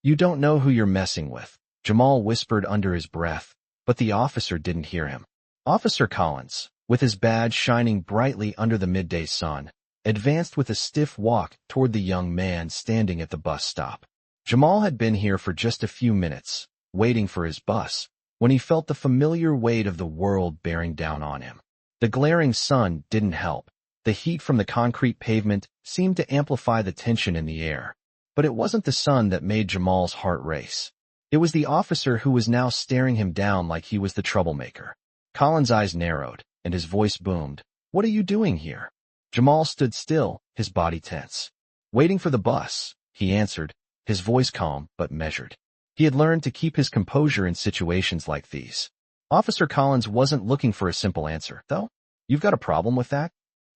"You don't know who you're messing with," Jamal whispered under his breath, but the officer didn't hear him. Officer Collins, with his badge shining brightly under the midday sun, advanced with a stiff walk toward the young man standing at the bus stop. Jamal had been here for just a few minutes, waiting for his bus, when he felt the familiar weight of the world bearing down on him. The glaring sun didn't help. The heat from the concrete pavement seemed to amplify the tension in the air. But it wasn't the sun that made Jamal's heart race. It was the officer who was now staring him down like he was the troublemaker. Colin's eyes narrowed, and his voice boomed. "What are you doing here?" Jamal stood still, his body tense. "Waiting for the bus," he answered, his voice calm but measured. He had learned to keep his composure in situations like these. Officer Collins wasn't looking for a simple answer, though. "You've got a problem with that?"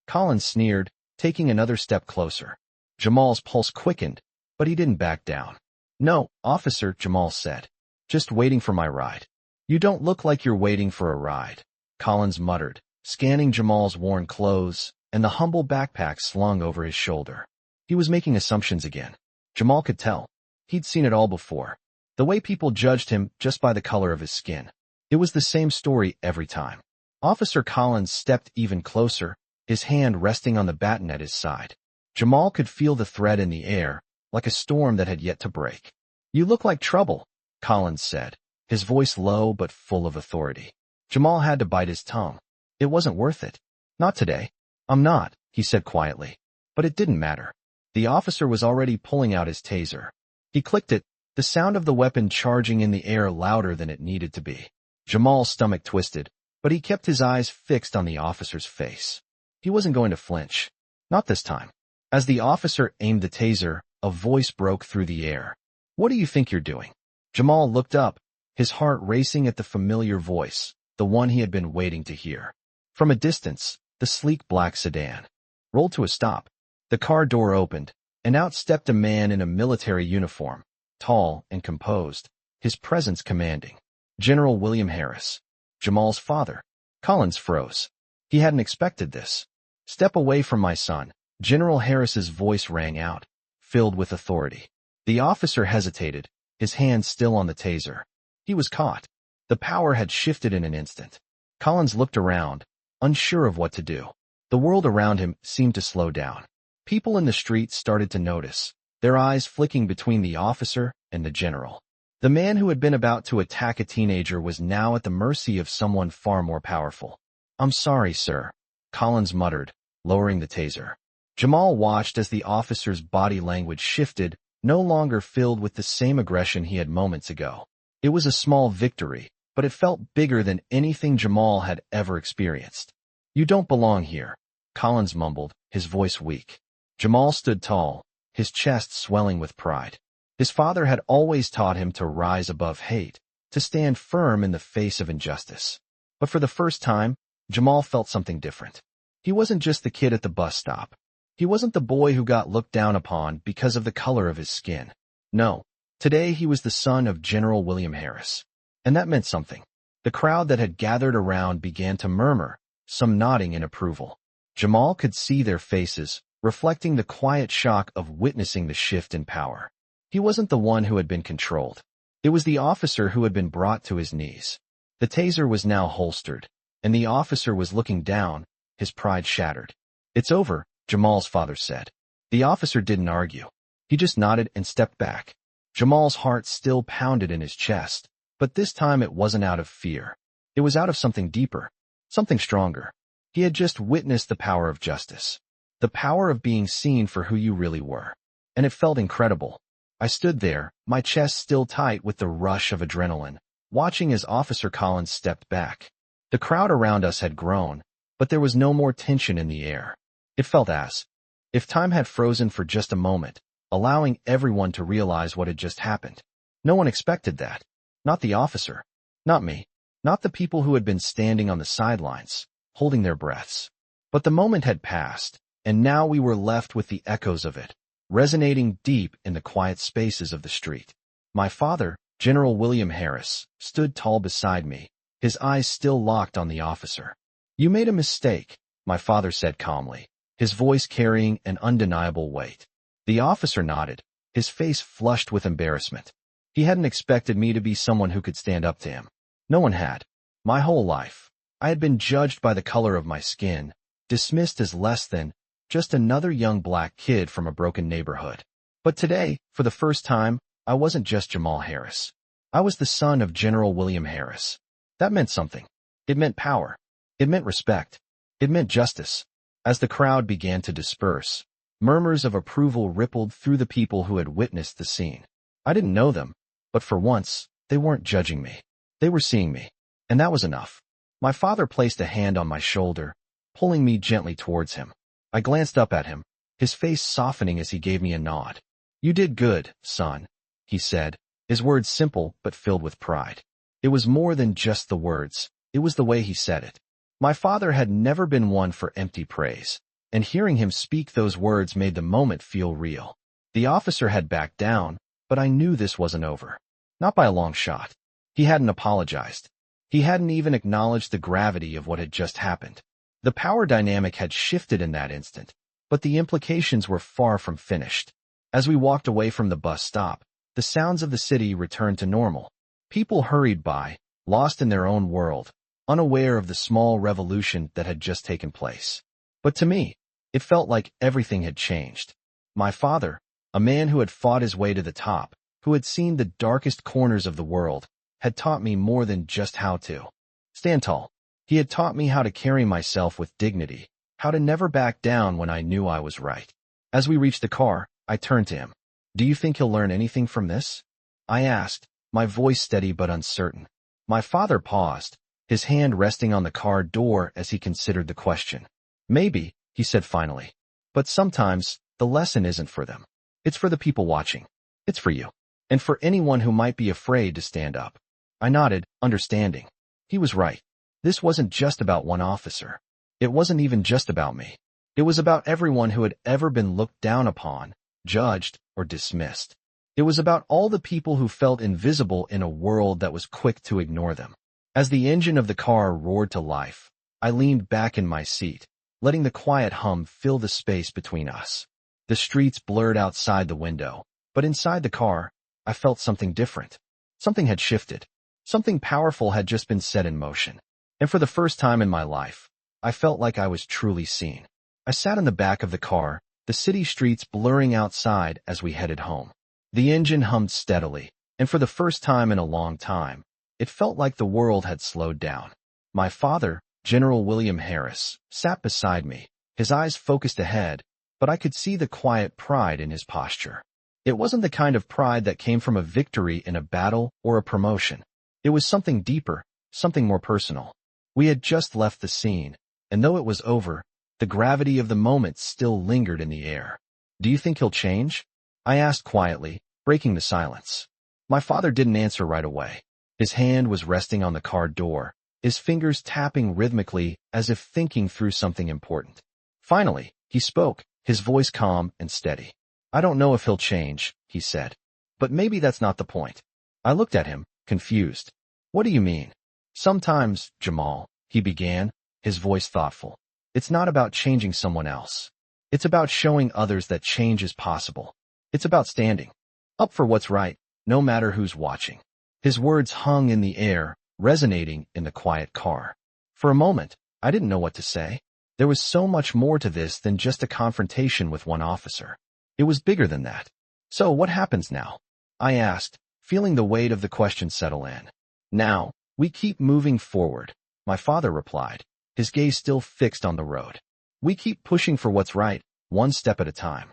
Collins sneered, taking another step closer. Jamal's pulse quickened, but he didn't back down. "No, officer," Jamal said. "Just waiting for my ride." "You don't look like you're waiting for a ride," Collins muttered, scanning Jamal's worn clothes and the humble backpack slung over his shoulder. He was making assumptions again. Jamal could tell. He'd seen it all before. The way people judged him just by the color of his skin. It was the same story every time. Officer Collins stepped even closer, his hand resting on the baton at his side. Jamal could feel the threat in the air, like a storm that had yet to break. "You look like trouble," Collins said, his voice low but full of authority. Jamal had to bite his tongue. It wasn't worth it. "Not today." "I'm not," he said quietly. But it didn't matter. The officer was already pulling out his taser. He clicked it, the sound of the weapon charging in the air louder than it needed to be. Jamal's stomach twisted, but he kept his eyes fixed on the officer's face. He wasn't going to flinch. Not this time. As the officer aimed the taser, a voice broke through the air. "What do you think you're doing?" Jamal looked up, his heart racing at the familiar voice, the one he had been waiting to hear. From a distance, the sleek black sedan rolled to a stop. The car door opened, and out stepped a man in a military uniform, tall and composed, his presence commanding. General William Harris, Jamal's father. Collins froze. He hadn't expected this. "Step away from my son," General Harris's voice rang out, filled with authority. The officer hesitated, his hand still on the taser. He was caught. The power had shifted in an instant. Collins looked around, unsure of what to do. The world around him seemed to slow down. People in the street started to notice, their eyes flicking between the officer and the general. The man who had been about to attack a teenager was now at the mercy of someone far more powerful. "I'm sorry, sir," Collins muttered, lowering the taser. Jamal watched as the officer's body language shifted, no longer filled with the same aggression he had moments ago. It was a small victory, but it felt bigger than anything Jamal had ever experienced. "You don't belong here," Collins mumbled, his voice weak. Jamal stood tall, his chest swelling with pride. His father had always taught him to rise above hate, to stand firm in the face of injustice. But for the first time, Jamal felt something different. He wasn't just the kid at the bus stop. He wasn't the boy who got looked down upon because of the color of his skin. No, today he was the son of General William Harris. And that meant something. The crowd that had gathered around began to murmur, some nodding in approval. Jamal could see their faces, reflecting the quiet shock of witnessing the shift in power. He wasn't the one who had been controlled. It was the officer who had been brought to his knees. The taser was now holstered, and the officer was looking down, his pride shattered. "It's over," Jamal's father said. The officer didn't argue. He just nodded and stepped back. Jamal's heart still pounded in his chest, but this time it wasn't out of fear. It was out of something deeper, something stronger. He had just witnessed the power of justice, the power of being seen for who you really were. And it felt incredible. I stood there, my chest still tight with the rush of adrenaline, watching as Officer Collins stepped back. The crowd around us had grown, but there was no more tension in the air. It felt as if time had frozen for just a moment, allowing everyone to realize what had just happened. No one expected that. Not the officer. Not me. Not the people who had been standing on the sidelines, holding their breaths. But the moment had passed, and now we were left with the echoes of it, resonating deep in the quiet spaces of the street. My father, General William Harris, stood tall beside me, his eyes still locked on the officer. "You made a mistake," my father said calmly, his voice carrying an undeniable weight. The officer nodded, his face flushed with embarrassment. He hadn't expected me to be someone who could stand up to him. No one had. My whole life, I had been judged by the color of my skin, dismissed as less than just another young black kid from a broken neighborhood. But today, for the first time, I wasn't just Jamal Harris. I was the son of General William Harris. That meant something. It meant power. It meant respect. It meant justice. As the crowd began to disperse, murmurs of approval rippled through the people who had witnessed the scene. I didn't know them, but for once, they weren't judging me. They were seeing me. And that was enough. My father placed a hand on my shoulder, pulling me gently towards him. I glanced up at him, his face softening as he gave me a nod. "You did good, son," he said, his words simple but filled with pride. It was more than just the words, it was the way he said it. My father had never been one for empty praise, and hearing him speak those words made the moment feel real. The officer had backed down, but I knew this wasn't over. Not by a long shot. He hadn't apologized. He hadn't even acknowledged the gravity of what had just happened. The power dynamic had shifted in that instant, but the implications were far from finished. As we walked away from the bus stop, the sounds of the city returned to normal. People hurried by, lost in their own world, unaware of the small revolution that had just taken place. But to me, it felt like everything had changed. My father, a man who had fought his way to the top, who had seen the darkest corners of the world, had taught me more than just how to stand tall. He had taught me how to carry myself with dignity, how to never back down when I knew I was right. As we reached the car, I turned to him. "Do you think he'll learn anything from this?" I asked, my voice steady but uncertain. My father paused, his hand resting on the car door as he considered the question. "Maybe," he said finally. "But sometimes, the lesson isn't for them. It's for the people watching. It's for you. And for anyone who might be afraid to stand up." I nodded, understanding. He was right. This wasn't just about one officer. It wasn't even just about me. It was about everyone who had ever been looked down upon, judged, or dismissed. It was about all the people who felt invisible in a world that was quick to ignore them. As the engine of the car roared to life, I leaned back in my seat, letting the quiet hum fill the space between us. The streets blurred outside the window, but inside the car, I felt something different. Something had shifted. Something powerful had just been set in motion. And for the first time in my life, I felt like I was truly seen. I sat in the back of the car, the city streets blurring outside as we headed home. The engine hummed steadily, and for the first time in a long time, it felt like the world had slowed down. My father, General William Harris, sat beside me, his eyes focused ahead, but I could see the quiet pride in his posture. It wasn't the kind of pride that came from a victory in a battle or a promotion. It was something deeper, something more personal. We had just left the scene, and though it was over, the gravity of the moment still lingered in the air. "Do you think he'll change?" I asked quietly, breaking the silence. My father didn't answer right away. His hand was resting on the car door, his fingers tapping rhythmically as if thinking through something important. Finally, he spoke, his voice calm and steady. "I don't know if he'll change," he said. "But maybe that's not the point." I looked at him, confused. "What do you mean?" "Sometimes, Jamal," he began, his voice thoughtful. "It's not about changing someone else. It's about showing others that change is possible. It's about standing up for what's right, no matter who's watching." His words hung in the air, resonating in the quiet car. For a moment, I didn't know what to say. There was so much more to this than just a confrontation with one officer. It was bigger than that. "So what happens now?" I asked, feeling the weight of the question settle in. "Now, we keep moving forward," my father replied, his gaze still fixed on the road. "We keep pushing for what's right, one step at a time."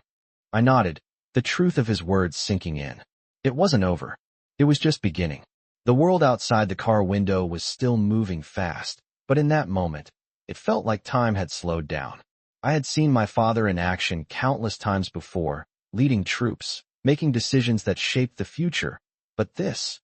I nodded, the truth of his words sinking in. It wasn't over. It was just beginning. The world outside the car window was still moving fast, but in that moment, it felt like time had slowed down. I had seen my father in action countless times before, leading troops, making decisions that shaped the future. But this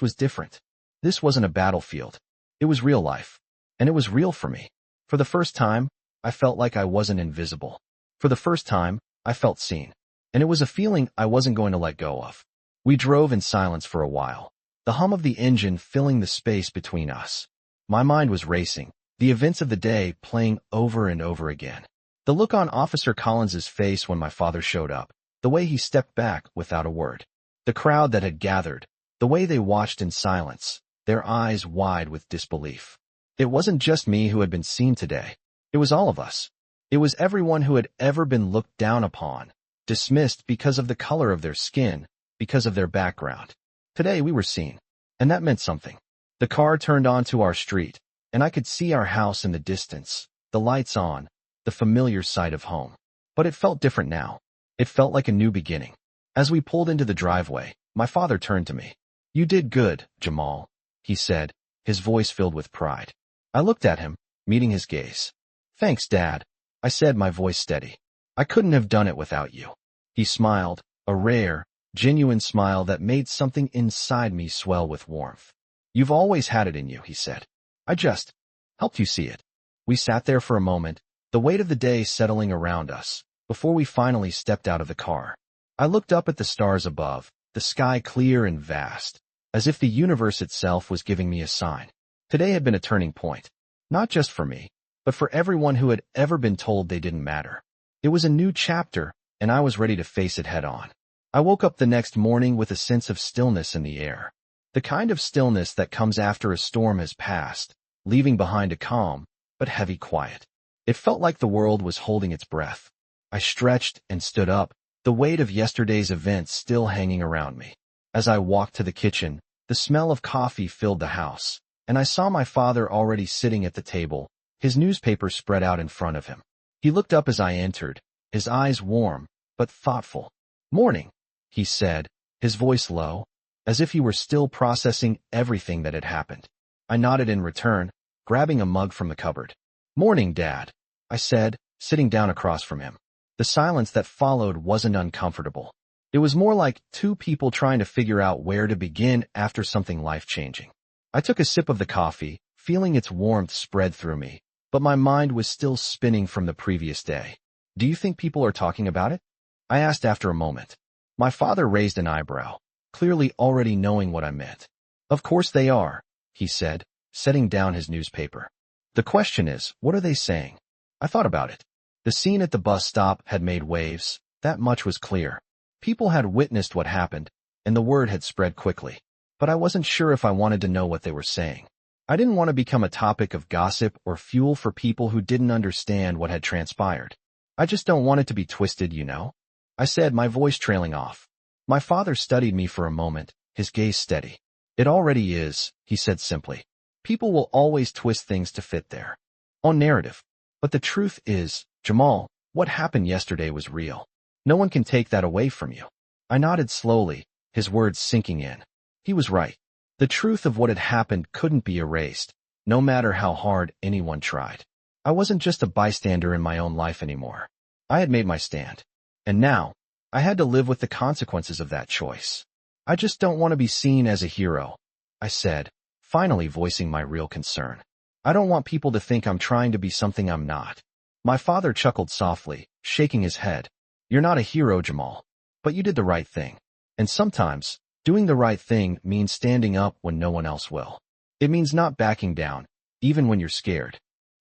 was different. This wasn't a battlefield. It was real life. And it was real for me. For the first time, I felt like I wasn't invisible. For the first time, I felt seen. And it was a feeling I wasn't going to let go of. We drove in silence for a while, the hum of the engine filling the space between us. My mind was racing, the events of the day playing over and over again. The look on Officer Collins's face when my father showed up, the way he stepped back without a word. The crowd that had gathered, The way they watched in silence, their eyes wide with disbelief. It wasn't just me who had been seen today. It was all of us. It was everyone who had ever been looked down upon, dismissed because of the color of their skin, because of their background. Today we were seen, and that meant something. The car turned onto our street, and I could see our house in the distance, the lights on, the familiar sight of home. But it felt different now. It felt like a new beginning. As we pulled into the driveway, my father turned to me. "You did good, Jamal," he said, his voice filled with pride. I looked at him, meeting his gaze. "Thanks, Dad," I said, my voice steady. "I couldn't have done it without you." He smiled, a rare, genuine smile that made something inside me swell with warmth. "You've always had it in you," he said. "I just helped you see it." We sat there for a moment, the weight of the day settling around us, before we finally stepped out of the car. I looked up at the stars above, the sky clear and vast, as if the universe itself was giving me a sign. Today had been a turning point, not just for me, but for everyone who had ever been told they didn't matter. It was a new chapter, and I was ready to face it head on. I woke up the next morning with a sense of stillness in the air. The kind of stillness that comes after a storm has passed, leaving behind a calm, but heavy quiet. It felt like the world was holding its breath. I stretched and stood up, the weight of yesterday's events still hanging around me. As I walked to the kitchen, the smell of coffee filled the house, and I saw my father already sitting at the table, his newspaper spread out in front of him. He looked up as I entered, his eyes warm, but thoughtful. "Morning," he said, his voice low, as if he were still processing everything that had happened. I nodded in return, grabbing a mug from the cupboard. "Morning, Dad," I said, sitting down across from him. The silence that followed wasn't uncomfortable. It was more like two people trying to figure out where to begin after something life-changing. I took a sip of the coffee, feeling its warmth spread through me, but my mind was still spinning from the previous day. "Do you think people are talking about it?" I asked after a moment. My father raised an eyebrow, clearly already knowing what I meant. "Of course they are," he said, setting down his newspaper. "The question is, what are they saying?" I thought about it. The scene at the bus stop had made waves, that much was clear. People had witnessed what happened, and the word had spread quickly. But I wasn't sure if I wanted to know what they were saying. I didn't want to become a topic of gossip or fuel for people who didn't understand what had transpired. "I just don't want it to be twisted, you know," I said, my voice trailing off. My father studied me for a moment, his gaze steady. "It already is," he said simply. "People will always twist things to fit their own narrative. But the truth is, Jamal, what happened yesterday was real. No one can take that away from you." I nodded slowly, his words sinking in. He was right. The truth of what had happened couldn't be erased, no matter how hard anyone tried. I wasn't just a bystander in my own life anymore. I had made my stand. And now, I had to live with the consequences of that choice. "I just don't want to be seen as a hero," I said, finally voicing my real concern. "I don't want people to think I'm trying to be something I'm not." My father chuckled softly, shaking his head. "You're not a hero, Jamal. But you did the right thing. And sometimes, doing the right thing means standing up when no one else will. It means not backing down, even when you're scared."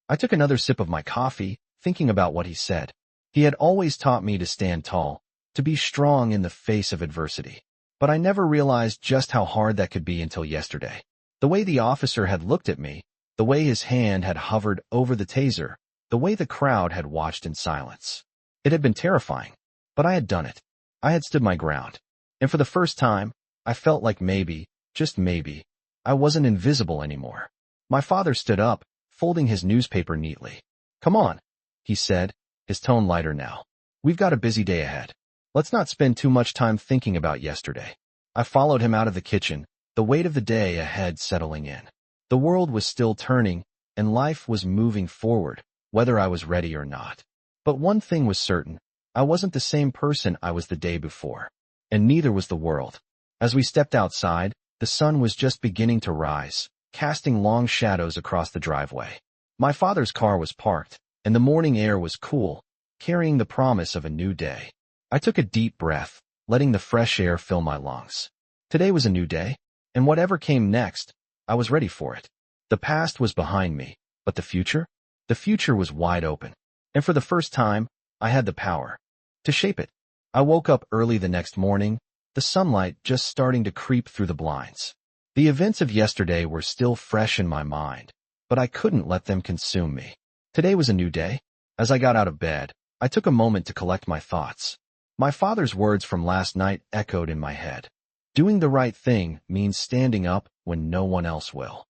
I took another sip of my coffee, thinking about what he said. He had always taught me to stand tall, to be strong in the face of adversity. But I never realized just how hard that could be until yesterday. The way the officer had looked at me, the way his hand had hovered over the taser, the way the crowd had watched in silence. It had been terrifying, but I had done it. I had stood my ground. And for the first time, I felt like maybe, just maybe, I wasn't invisible anymore. My father stood up, folding his newspaper neatly. "Come on," he said, his tone lighter now. "We've got a busy day ahead. Let's not spend too much time thinking about yesterday." I followed him out of the kitchen, the weight of the day ahead settling in. The world was still turning, and life was moving forward, whether I was ready or not. But one thing was certain, I wasn't the same person I was the day before. And neither was the world. As we stepped outside, the sun was just beginning to rise, casting long shadows across the driveway. My father's car was parked, and the morning air was cool, carrying the promise of a new day. I took a deep breath, letting the fresh air fill my lungs. Today was a new day, and whatever came next, I was ready for it. The past was behind me, but the future? The future was wide open. And for the first time, I had the power to shape it. I woke up early the next morning, the sunlight just starting to creep through the blinds. The events of yesterday were still fresh in my mind, but I couldn't let them consume me. Today was a new day. As I got out of bed, I took a moment to collect my thoughts. My father's words from last night echoed in my head. Doing the right thing means standing up when no one else will.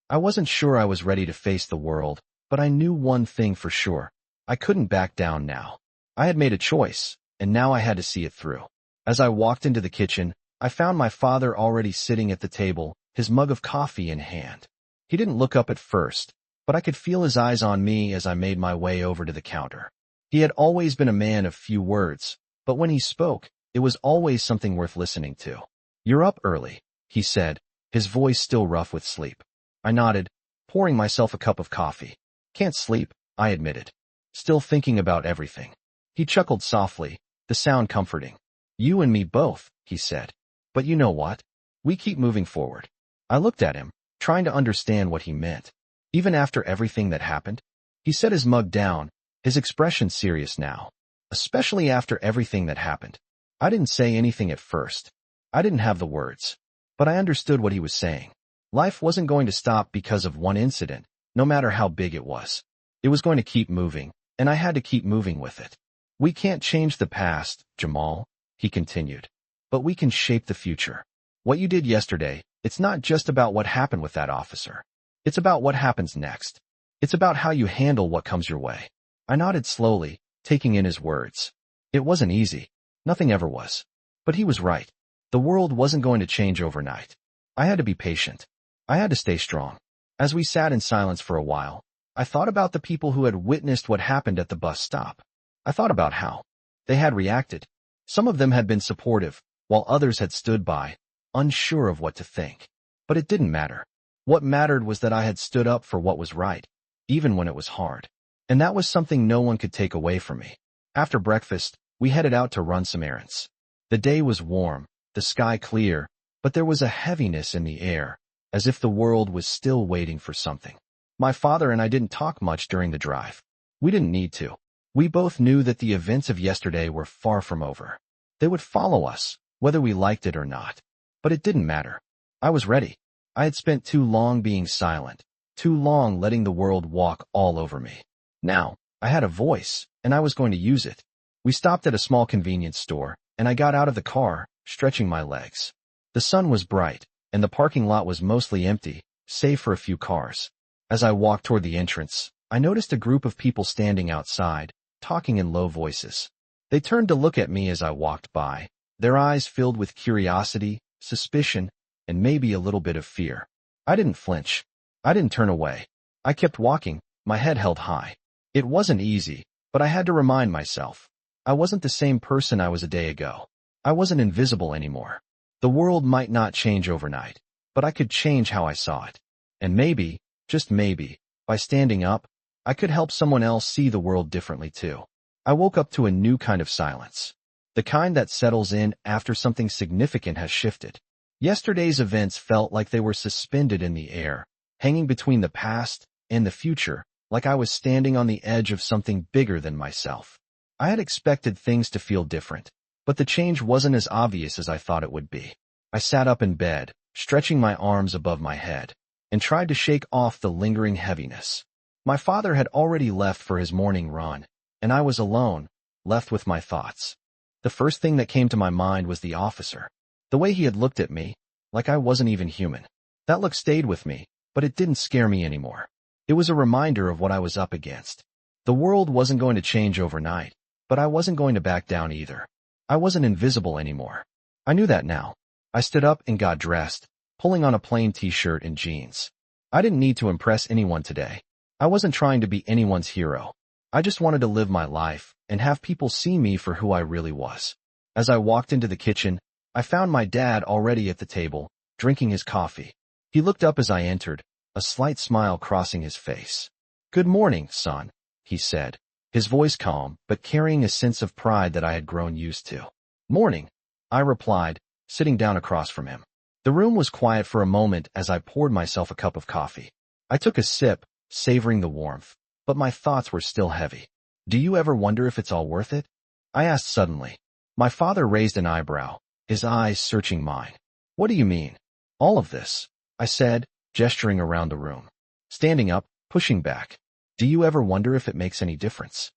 I wasn't sure I was ready to face the world, but I knew one thing for sure. I couldn't back down now. I had made a choice, and now I had to see it through. As I walked into the kitchen, I found my father already sitting at the table, his mug of coffee in hand. He didn't look up at first, but I could feel his eyes on me as I made my way over to the counter. He had always been a man of few words, but when he spoke, it was always something worth listening to. "You're up early," he said, his voice still rough with sleep. I nodded, pouring myself a cup of coffee. "Can't sleep," I admitted, still thinking about everything. He chuckled softly, the sound comforting. "You and me both," he said. "But you know what? We keep moving forward." I looked at him, trying to understand what he meant. Even after everything that happened? He set his mug down, his expression serious now. Especially after everything that happened. I didn't say anything at first. I didn't have the words. But I understood what he was saying. Life wasn't going to stop because of one incident, no matter how big it was. It was going to keep moving, and I had to keep moving with it. "We can't change the past, Jamal," he continued. "But we can shape the future. What you did yesterday, it's not just about what happened with that officer. It's about what happens next. It's about how you handle what comes your way." I nodded slowly, taking in his words. It wasn't easy. Nothing ever was. But he was right. The world wasn't going to change overnight. I had to be patient. I had to stay strong. As we sat in silence for a while, I thought about the people who had witnessed what happened at the bus stop. I thought about how they had reacted. Some of them had been supportive, while others had stood by, unsure of what to think. But it didn't matter. What mattered was that I had stood up for what was right, even when it was hard. And that was something no one could take away from me. After breakfast, we headed out to run some errands. The day was warm, the sky clear, but there was a heaviness in the air, as if the world was still waiting for something. My father and I didn't talk much during the drive. We didn't need to. We both knew that the events of yesterday were far from over. They would follow us, whether we liked it or not. But it didn't matter. I was ready. I had spent too long being silent, too long letting the world walk all over me. Now, I had a voice, and I was going to use it. We stopped at a small convenience store, and I got out of the car, stretching my legs. The sun was bright, and the parking lot was mostly empty, save for a few cars. As I walked toward the entrance, I noticed a group of people standing outside, talking in low voices. They turned to look at me as I walked by, their eyes filled with curiosity, suspicion, and maybe a little bit of fear. I didn't flinch. I didn't turn away. I kept walking, my head held high. It wasn't easy, but I had to remind myself. I wasn't the same person I was a day ago. I wasn't invisible anymore. The world might not change overnight, but I could change how I saw it. And maybe, just maybe, by standing up, I could help someone else see the world differently too. I woke up to a new kind of silence. The kind that settles in after something significant has shifted. Yesterday's events felt like they were suspended in the air, hanging between the past and the future, like I was standing on the edge of something bigger than myself. I had expected things to feel different, but the change wasn't as obvious as I thought it would be. I sat up in bed, stretching my arms above my head, and tried to shake off the lingering heaviness. My father had already left for his morning run, and I was alone, left with my thoughts. The first thing that came to my mind was the officer. The way he had looked at me, like I wasn't even human. That look stayed with me, but it didn't scare me anymore. It was a reminder of what I was up against. The world wasn't going to change overnight, but I wasn't going to back down either. I wasn't invisible anymore. I knew that now. I stood up and got dressed, pulling on a plain t-shirt and jeans. I didn't need to impress anyone today. I wasn't trying to be anyone's hero. I just wanted to live my life and have people see me for who I really was. As I walked into the kitchen, I found my dad already at the table, drinking his coffee. He looked up as I entered, a slight smile crossing his face. "Good morning, son," he said, his voice calm but carrying a sense of pride that I had grown used to. "Morning," I replied, sitting down across from him. The room was quiet for a moment as I poured myself a cup of coffee. I took a sip, savoring the warmth, but my thoughts were still heavy. "Do you ever wonder if it's all worth it?" I asked suddenly. My father raised an eyebrow, his eyes searching mine. What do you mean? All of this, I said, gesturing around the room. Standing up, pushing back. Do you ever wonder if it makes any difference?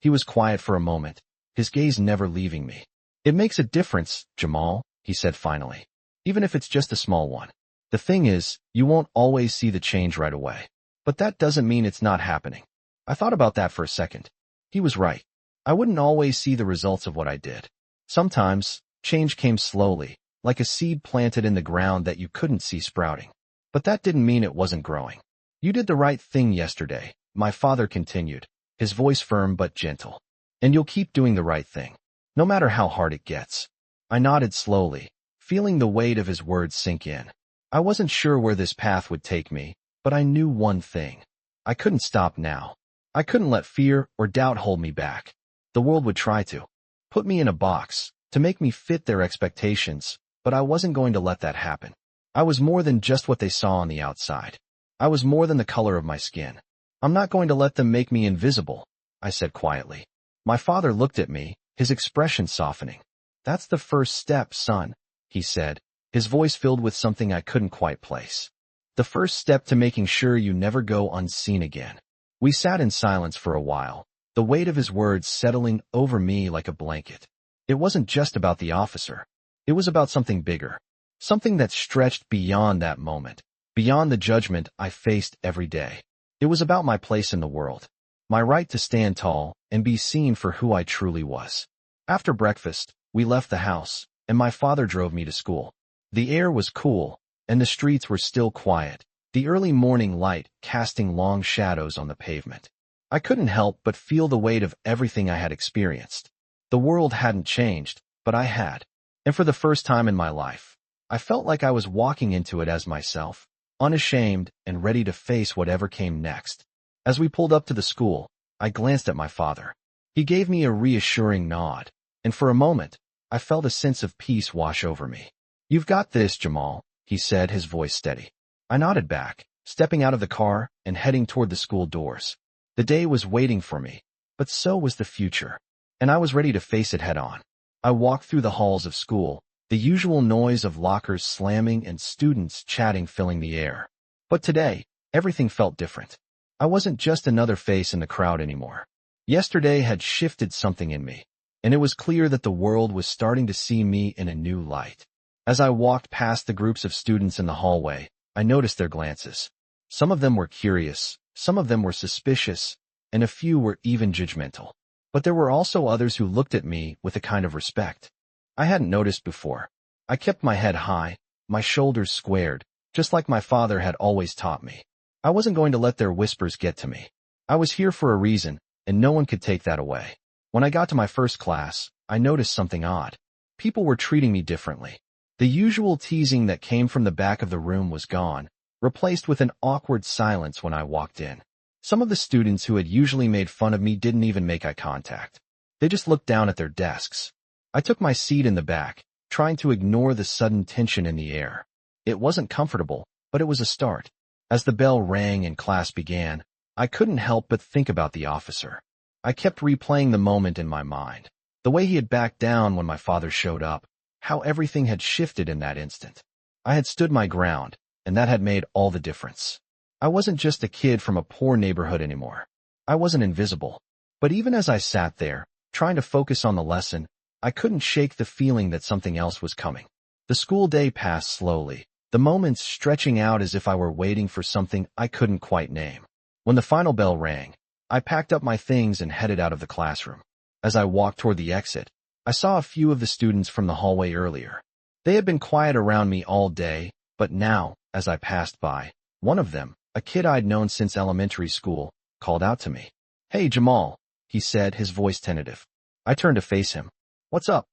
He was quiet for a moment, his gaze never leaving me. It makes a difference, Jamal, he said finally. Even if it's just a small one. The thing is, you won't always see the change right away. But that doesn't mean it's not happening. I thought about that for a second. He was right. I wouldn't always see the results of what I did. Sometimes, change came slowly, like a seed planted in the ground that you couldn't see sprouting. But that didn't mean it wasn't growing. You did the right thing yesterday, my father continued, his voice firm but gentle. And you'll keep doing the right thing, no matter how hard it gets. I nodded slowly, feeling the weight of his words sink in. I wasn't sure where this path would take me, but I knew one thing. I couldn't stop now. I couldn't let fear or doubt hold me back. The world would try to put me in a box, to make me fit their expectations, but I wasn't going to let that happen. I was more than just what they saw on the outside. I was more than the color of my skin. I'm not going to let them make me invisible, I said quietly. My father looked at me, his expression softening. That's the first step, son, he said, his voice filled with something I couldn't quite place. The first step to making sure you never go unseen again. We sat in silence for a while, the weight of his words settling over me like a blanket. It wasn't just about the officer. It was about something bigger, something that stretched beyond that moment, beyond the judgment I faced every day. It was about my place in the world, my right to stand tall and be seen for who I truly was. After breakfast, we left the house, and my father drove me to school. The air was cool, and the streets were still quiet, the early morning light casting long shadows on the pavement. I couldn't help but feel the weight of everything I had experienced. The world hadn't changed, but I had. And for the first time in my life, I felt like I was walking into it as myself, unashamed and ready to face whatever came next. As we pulled up to the school, I glanced at my father. He gave me a reassuring nod, and for a moment, I felt a sense of peace wash over me. You've got this, Jamal, he said, his voice steady. I nodded back, stepping out of the car and heading toward the school doors. The day was waiting for me, but so was the future, and I was ready to face it head-on. I walked through the halls of school, the usual noise of lockers slamming and students chatting filling the air. But today, everything felt different. I wasn't just another face in the crowd anymore. Yesterday had shifted something in me, and it was clear that the world was starting to see me in a new light. As I walked past the groups of students in the hallway, I noticed their glances. Some of them were curious, some of them were suspicious, and a few were even judgmental. But there were also others who looked at me with a kind of respect I hadn't noticed before. I kept my head high, my shoulders squared, just like my father had always taught me. I wasn't going to let their whispers get to me. I was here for a reason, and no one could take that away. When I got to my first class, I noticed something odd. People were treating me differently. The usual teasing that came from the back of the room was gone, replaced with an awkward silence when I walked in. Some of the students who had usually made fun of me didn't even make eye contact. They just looked down at their desks. I took my seat in the back, trying to ignore the sudden tension in the air. It wasn't comfortable, but it was a start. As the bell rang and class began, I couldn't help but think about the officer. I kept replaying the moment in my mind. The way he had backed down when my father showed up, how everything had shifted in that instant. I had stood my ground, and that had made all the difference. I wasn't just a kid from a poor neighborhood anymore. I wasn't invisible. But even as I sat there, trying to focus on the lesson, I couldn't shake the feeling that something else was coming. The school day passed slowly, the moments stretching out as if I were waiting for something I couldn't quite name. When the final bell rang, I packed up my things and headed out of the classroom. As I walked toward the exit, I saw a few of the students from the hallway earlier. They had been quiet around me all day, but now, as I passed by, one of them, a kid I'd known since elementary school, called out to me. "Hey, Jamal," he said, his voice tentative. I turned to face him. "What's up?"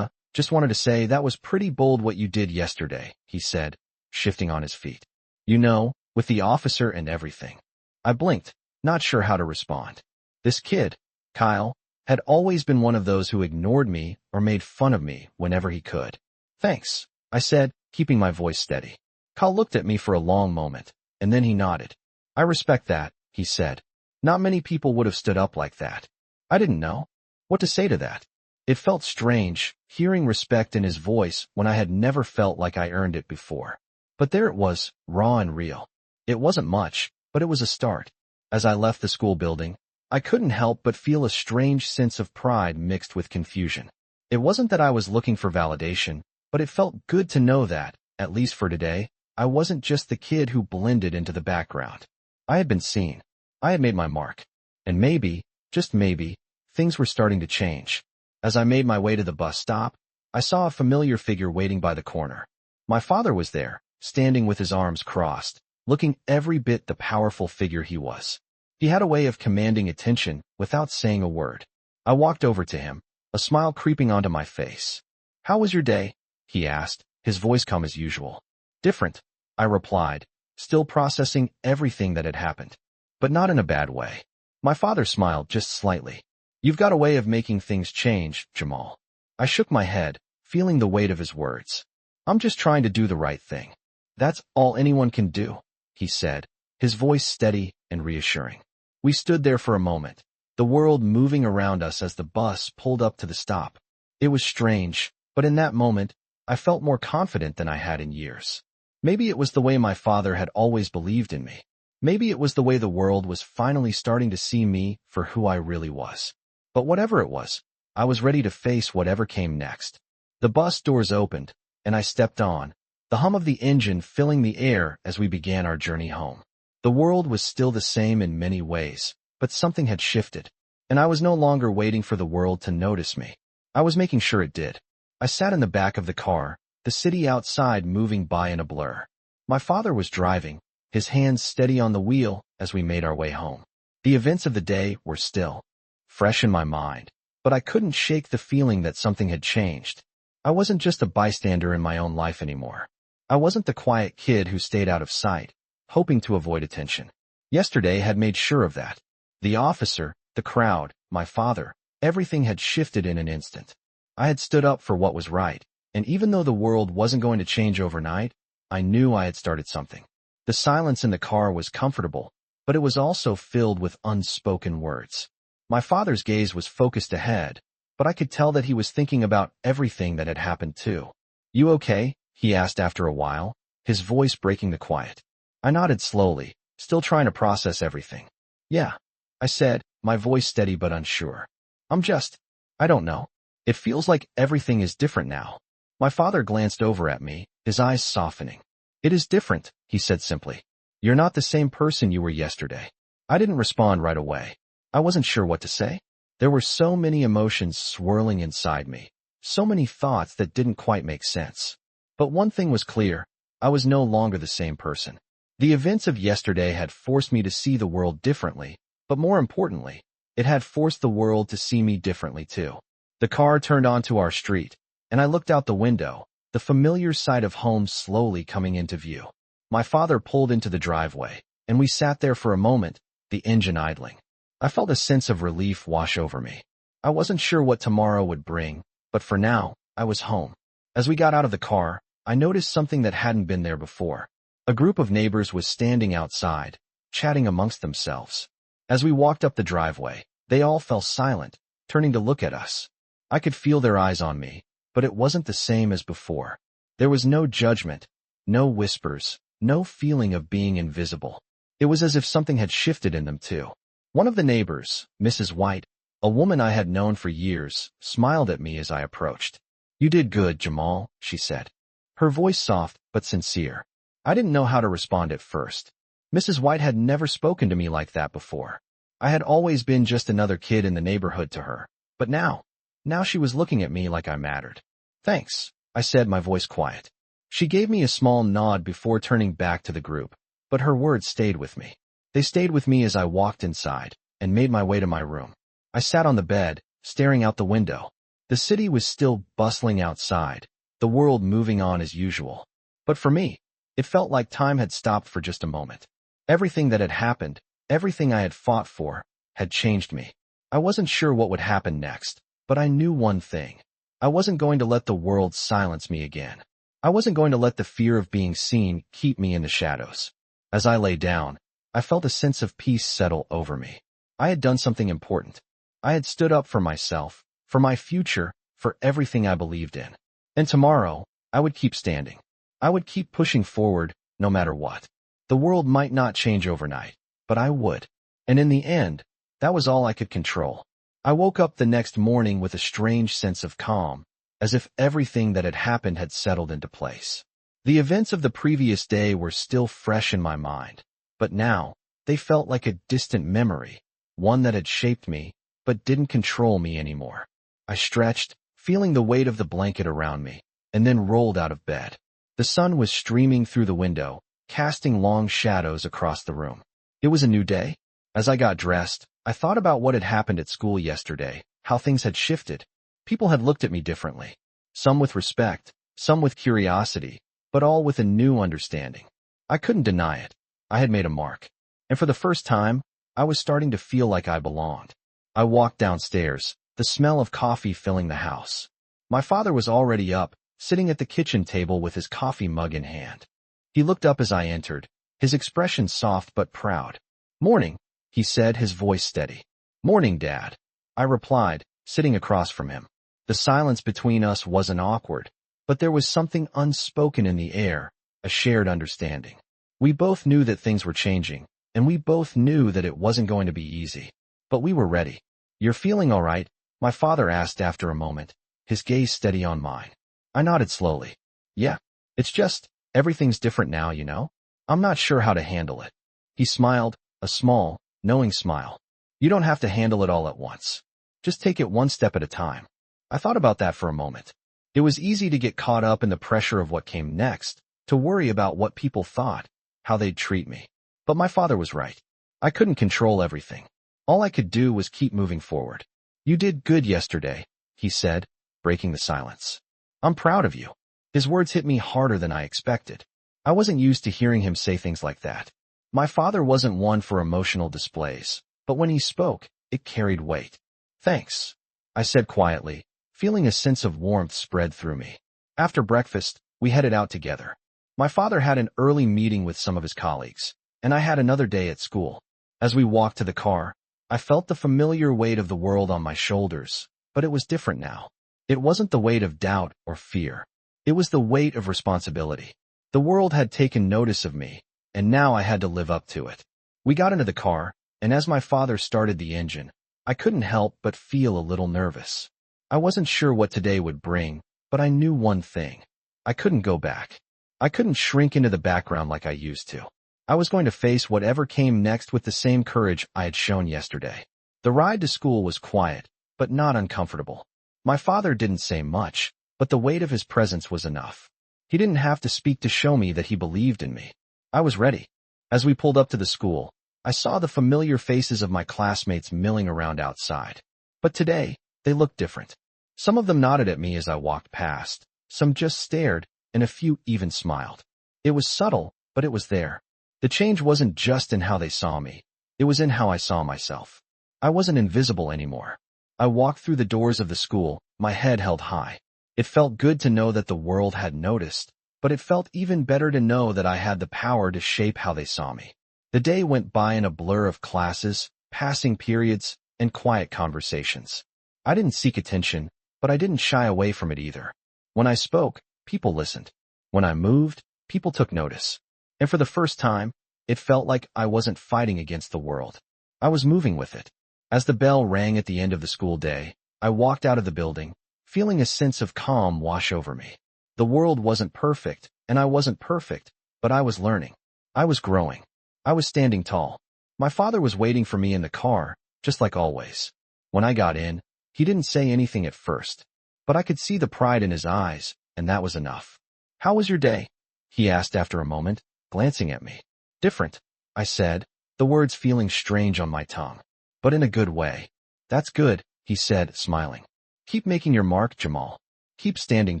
Just wanted to say that was pretty bold what you did yesterday," he said, shifting on his feet. "You know, with the officer and everything." I blinked, not sure how to respond. This kid, Kyle, had always been one of those who ignored me or made fun of me whenever he could. "Thanks," I said, keeping my voice steady. Kyle looked at me for a long moment, and then he nodded. "I respect that," he said. "Not many people would have stood up like that." I didn't know what to say to that. It felt strange, hearing respect in his voice when I had never felt like I earned it before. But there it was, raw and real. It wasn't much, but it was a start. As I left the school building, I couldn't help but feel a strange sense of pride mixed with confusion. It wasn't that I was looking for validation, but it felt good to know that, at least for today, I wasn't just the kid who blended into the background. I had been seen. I had made my mark. And maybe, just maybe, things were starting to change. As I made my way to the bus stop, I saw a familiar figure waiting by the corner. My father was there, standing with his arms crossed, looking every bit the powerful figure he was. He had a way of commanding attention without saying a word. I walked over to him, a smile creeping onto my face. "How was your day?" he asked, his voice calm as usual. "Different," I replied, still processing everything that had happened. But not in a bad way. My father smiled just slightly. "You've got a way of making things change, Jamal." I shook my head, feeling the weight of his words. "I'm just trying to do the right thing. That's all anyone can do," he said, his voice steady and reassuring. We stood there for a moment, the world moving around us as the bus pulled up to the stop. It was strange, but in that moment, I felt more confident than I had in years. Maybe it was the way my father had always believed in me. Maybe it was the way the world was finally starting to see me for who I really was. But whatever it was, I was ready to face whatever came next. The bus doors opened, and I stepped on, the hum of the engine filling the air as we began our journey home. The world was still the same in many ways, but something had shifted, and I was no longer waiting for the world to notice me. I was making sure it did. I sat in the back of the car, the city outside moving by in a blur. My father was driving, his hands steady on the wheel as we made our way home. The events of the day were still fresh in my mind, but I couldn't shake the feeling that something had changed. I wasn't just a bystander in my own life anymore. I wasn't the quiet kid who stayed out of sight, hoping to avoid attention. Yesterday had made sure of that. The officer, the crowd, my father, everything had shifted in an instant. I had stood up for what was right, and even though the world wasn't going to change overnight, I knew I had started something. The silence in the car was comfortable, but it was also filled with unspoken words. My father's gaze was focused ahead, but I could tell that he was thinking about everything that had happened too. "You okay?" he asked after a while, his voice breaking the quiet. I nodded slowly, still trying to process everything. "Yeah," I said, my voice steady but unsure. I don't know. It feels like everything is different now." My father glanced over at me, his eyes softening. "It is different," he said simply. "You're not the same person you were yesterday." I didn't respond right away. I wasn't sure what to say. There were so many emotions swirling inside me, so many thoughts that didn't quite make sense. But one thing was clear, I was no longer the same person. The events of yesterday had forced me to see the world differently, but more importantly, it had forced the world to see me differently too. The car turned onto our street, and I looked out the window, the familiar sight of home slowly coming into view. My father pulled into the driveway, and we sat there for a moment, the engine idling. I felt a sense of relief wash over me. I wasn't sure what tomorrow would bring, but for now, I was home. As we got out of the car, I noticed something that hadn't been there before. A group of neighbors was standing outside, chatting amongst themselves. As we walked up the driveway, they all fell silent, turning to look at us. I could feel their eyes on me, but it wasn't the same as before. There was no judgment, no whispers, no feeling of being invisible. It was as if something had shifted in them too. One of the neighbors, Mrs. White, a woman I had known for years, smiled at me as I approached. "You did good, Jamal," she said. Her voice soft but sincere. I didn't know how to respond at first. Mrs. White had never spoken to me like that before. I had always been just another kid in the neighborhood to her. But now she was looking at me like I mattered. "Thanks," I said, my voice quiet. She gave me a small nod before turning back to the group, but her words stayed with me. They stayed with me as I walked inside and made my way to my room. I sat on the bed, staring out the window. The city was still bustling outside, the world moving on as usual. But for me, it felt like time had stopped for just a moment. Everything that had happened, everything I had fought for, had changed me. I wasn't sure what would happen next, but I knew one thing. I wasn't going to let the world silence me again. I wasn't going to let the fear of being seen keep me in the shadows. As I lay down, I felt a sense of peace settle over me. I had done something important. I had stood up for myself, for my future, for everything I believed in. And tomorrow, I would keep standing. I would keep pushing forward, no matter what. The world might not change overnight, but I would. And in the end, that was all I could control. I woke up the next morning with a strange sense of calm, as if everything that had happened had settled into place. The events of the previous day were still fresh in my mind, but now, they felt like a distant memory, one that had shaped me, but didn't control me anymore. I stretched, feeling the weight of the blanket around me, and then rolled out of bed. The sun was streaming through the window, casting long shadows across the room. It was a new day. As I got dressed, I thought about what had happened at school yesterday, how things had shifted. People had looked at me differently. Some with respect, some with curiosity, but all with a new understanding. I couldn't deny it. I had made a mark. And for the first time, I was starting to feel like I belonged. I walked downstairs, the smell of coffee filling the house. My father was already up, sitting at the kitchen table with his coffee mug in hand. He looked up as I entered, his expression soft but proud. "Morning," he said, his voice steady. "Morning, Dad," I replied, sitting across from him. The silence between us wasn't awkward, but there was something unspoken in the air, a shared understanding. We both knew that things were changing, and we both knew that it wasn't going to be easy. But we were ready. "You're feeling all right?" my father asked after a moment, his gaze steady on mine. I nodded slowly. "Yeah, it's just, everything's different now, you know? I'm not sure how to handle it." He smiled, a small, knowing smile. "You don't have to handle it all at once. Just take it one step at a time." I thought about that for a moment. It was easy to get caught up in the pressure of what came next, to worry about what people thought, how they'd treat me. But my father was right. I couldn't control everything. All I could do was keep moving forward. "You did good yesterday," he said, breaking the silence. "I'm proud of you." His words hit me harder than I expected. I wasn't used to hearing him say things like that. My father wasn't one for emotional displays, but when he spoke, it carried weight. "Thanks," I said quietly, feeling a sense of warmth spread through me. After breakfast, we headed out together. My father had an early meeting with some of his colleagues, and I had another day at school. As we walked to the car, I felt the familiar weight of the world on my shoulders, but it was different now. It wasn't the weight of doubt or fear. It was the weight of responsibility. The world had taken notice of me, and now I had to live up to it. We got into the car, and as my father started the engine, I couldn't help but feel a little nervous. I wasn't sure what today would bring, but I knew one thing. I couldn't go back. I couldn't shrink into the background like I used to. I was going to face whatever came next with the same courage I had shown yesterday. The ride to school was quiet, but not uncomfortable. My father didn't say much, but the weight of his presence was enough. He didn't have to speak to show me that he believed in me. I was ready. As we pulled up to the school, I saw the familiar faces of my classmates milling around outside. But today, they looked different. Some of them nodded at me as I walked past, some just stared, and a few even smiled. It was subtle, but it was there. The change wasn't just in how they saw me. It was in how I saw myself. I wasn't invisible anymore. I walked through the doors of the school, my head held high. It felt good to know that the world had noticed, but it felt even better to know that I had the power to shape how they saw me. The day went by in a blur of classes, passing periods, and quiet conversations. I didn't seek attention, but I didn't shy away from it either. When I spoke, people listened. When I moved, people took notice. And for the first time, it felt like I wasn't fighting against the world. I was moving with it. As the bell rang at the end of the school day, I walked out of the building, feeling a sense of calm wash over me. The world wasn't perfect, and I wasn't perfect, but I was learning. I was growing. I was standing tall. My father was waiting for me in the car, just like always. When I got in, he didn't say anything at first, but I could see the pride in his eyes, and that was enough. "How was your day?" he asked after a moment, glancing at me. "Different," I said, the words feeling strange on my tongue. "But in a good way." "That's good," he said, smiling. "Keep making your mark, Jamal. Keep standing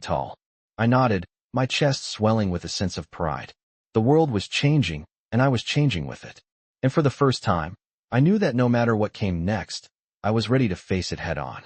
tall." I nodded, my chest swelling with a sense of pride. The world was changing, and I was changing with it. And for the first time, I knew that no matter what came next, I was ready to face it head on.